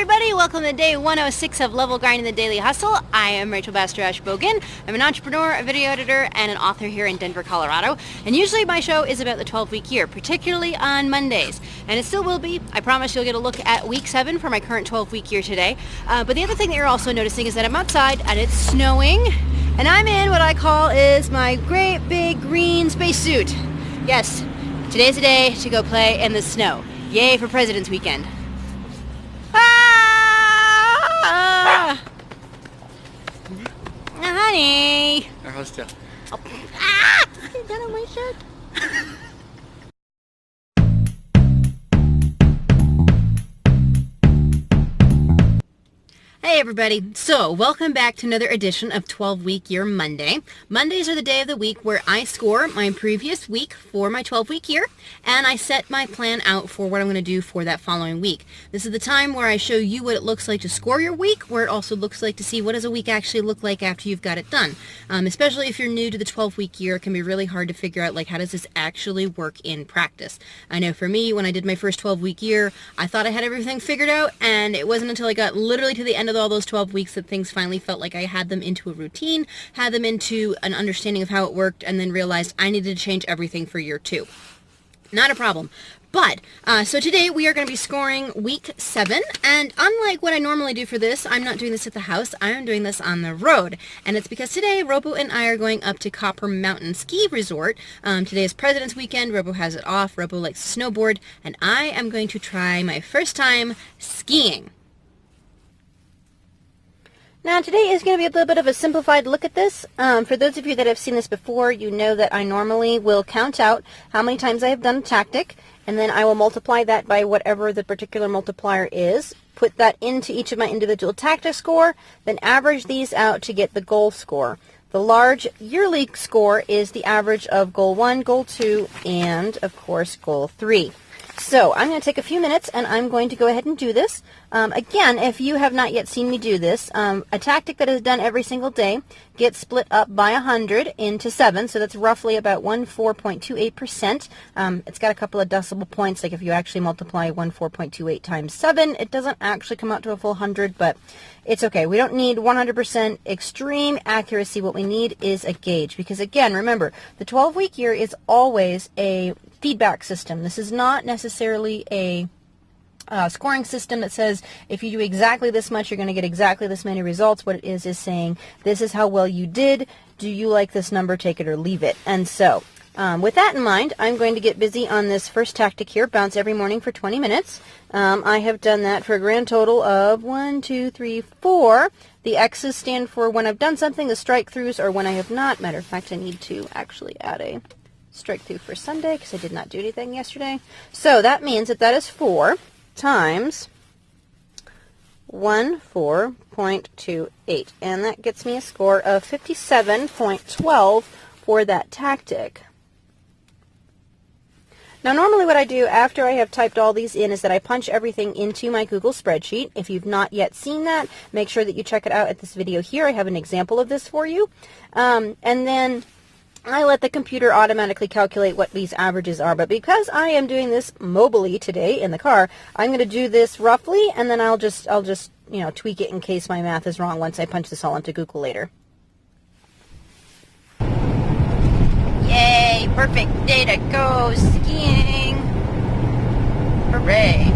everybody, welcome to day 106 of Level Grinding the Daily Hustle. I am Rachel Bastarash-Bogan. I'm an entrepreneur, a video editor, and an author here in Denver, Colorado. And usually my show is about the 12-week year, particularly on Mondays. And it still will be. I promise you'll get a look at week 7 for my current 12-week year today. But the other thing that you're also noticing is that I'm outside and it's snowing. And I'm in what I call is my great big green spacesuit. Yes, today's the day to go play in the snow. Yay for President's Weekend. Honey! Or hold still. Oh. Ah! Get down on my shirt. Hey everybody, so welcome back to another edition of 12-Week Year Monday. Mondays are the day of the week where I score my previous week for my 12-week year, and I set my plan out for what I'm going to do for that following week. This is the time where I show you what it looks like to score your week, where it also looks like to see what does a week actually look like after you've got it done. Especially if you're new to the 12-week year, it can be really hard to figure out, like, how does this actually work in practice? I know for me, when I did my first 12-week year, I thought I had everything figured out, and it wasn't until I got literally to the end of all those 12 weeks that things finally felt like I had them into a routine, had them into an understanding of how it worked, and then realized I needed to change everything for year 2. Not a problem. But, so today we are going to be scoring week 7, and unlike what I normally do for this, I'm not doing this at the house, I am doing this on the road. And it's because today Robo and I are going up to Copper Mountain Ski Resort. Today is President's Weekend, Robo has it off, Robo likes to snowboard, and I am going to try my first time skiing. Now today is going to be a little bit of a simplified look at this. For those of you that have seen this before, you know that I normally will count out how many times I have done a tactic, and then I will multiply that by whatever the particular multiplier is, put that into each of my individual tactic score, then average these out to get the goal score. The large yearly score is the average of goal 1, goal 2, and of course goal 3. So I'm going to take a few minutes and I'm going to go ahead and do this. Again, if you have not yet seen me do this, a tactic that is done every single day gets split up by 100 into 7, so that's roughly about 14.28%. It's got a couple of decimal points, like if you actually multiply 14.28 times 7, it doesn't actually come out to a full 100, but it's okay. We don't need 100% extreme accuracy. What we need is a gauge, because again, remember, the 12-week year is always a feedback system. This is not necessarily a scoring system that says if you do exactly this much, you're going to get exactly this many results. What it is saying, this is how well you did. Do you like this number? Take it or leave it. And so, with that in mind, I'm going to get busy on this first tactic here, bounce every morning for 20 minutes. I have done that for a grand total of 1, 2, 3, 4. The X's stand for when I've done something. The strike-throughs are when I have not. Matter of fact, I need to actually add a strike through for Sunday because I did not do anything yesterday. So that means that is 4 times 14.28, and that gets me a score of 57.12 for that tactic. Now normally what I do after I have typed all these in is that I punch everything into my Google spreadsheet. If you've not yet seen that, make sure that you check it out at this video here. I have an example of this for you. And then I let the computer automatically calculate what these averages are, but because I am doing this mobily today in the car, I'm going to do this roughly, and then I'll just tweak it in case my math is wrong once I punch this all into Google later. Yay! Perfect day to go skiing! Hooray!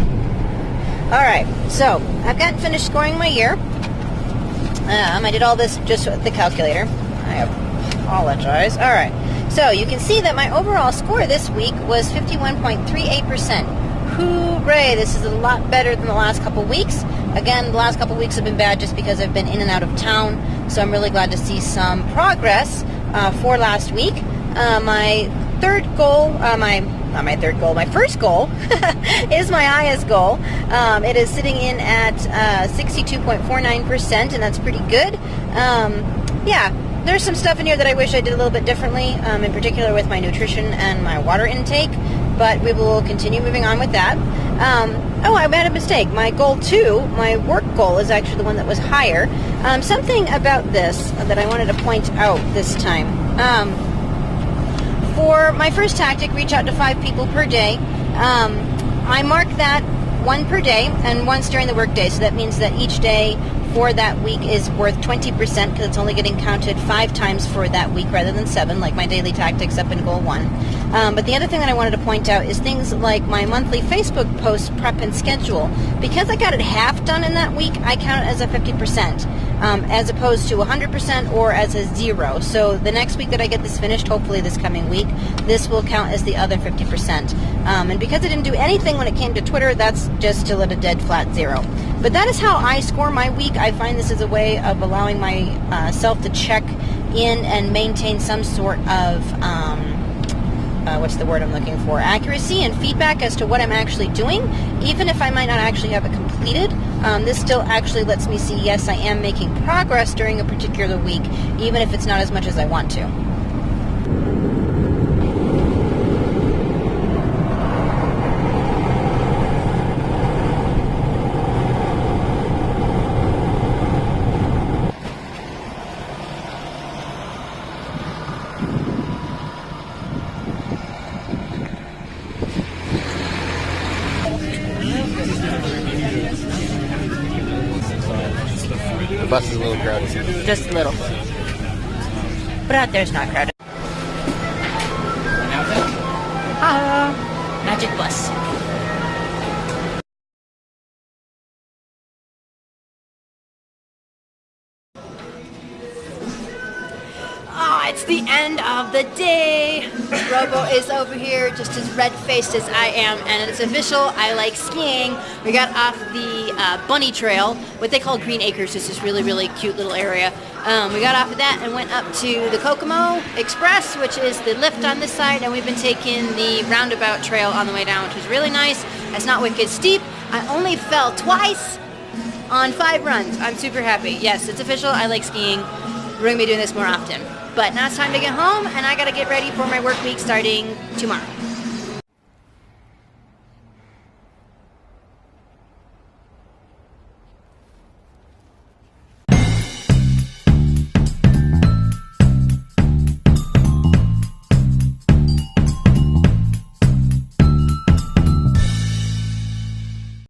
Alright, so I've gotten finished scoring my year. I did all this just with the calculator. I apologize. Alright, so you can see that my overall score this week was 51.38%. Hooray! This is a lot better than the last couple weeks. Again, the last couple weeks have been bad just because I've been in and out of town, so I'm really glad to see some progress for last week. My first goal is my highest goal. It is sitting in at 62.49%, and that's pretty good. Yeah. There's some stuff in here that I wish I did a little bit differently, in particular with my nutrition and my water intake, but we will continue moving on with that. Oh, I made a mistake. My goal 2, my work goal, is actually the one that was higher. Something about this that I wanted to point out this time. For my first tactic, reach out to 5 people per day, I marked that one per day and once during the work day. So that means that each day for that week is worth 20% because it's only getting counted 5 times for that week rather than 7, like my daily tactics up in goal 1. But the other thing that I wanted to point out is things like my monthly Facebook post prep and schedule. Because I got it half done in that week, I count it as a 50%, as opposed to 100% or as a 0. So the next week that I get this finished, hopefully this coming week, this will count as the other 50%. And because I didn't do anything when it came to Twitter, that's just still at a dead flat 0. But that is how I score my week. I find this is a way of allowing myself to check in and maintain some sort of, what's the word I'm looking for, accuracy and feedback as to what I'm actually doing, even if I might not actually have it completed. This still actually lets me see, yes, I am making progress during a particular week, even if it's not as much as I want to. The bus is a little crowded. Just a little. But out there's not crowded. Magic bus. It's the end of the day. Robo is over here just as red-faced as I am, and it's official. I like skiing. We got off the bunny trail, what they call Green Acres. It's this really, really cute little area. We got off of that and went up to the Kokomo Express, which is the lift on this side, and we've been taking the roundabout trail on the way down, which was really nice. It's not wicked steep. I only fell twice on 5 runs. I'm super happy. Yes, it's official. I like skiing. We're going to be doing this more often. But now it's time to get home, and I got to get ready for my work week starting tomorrow.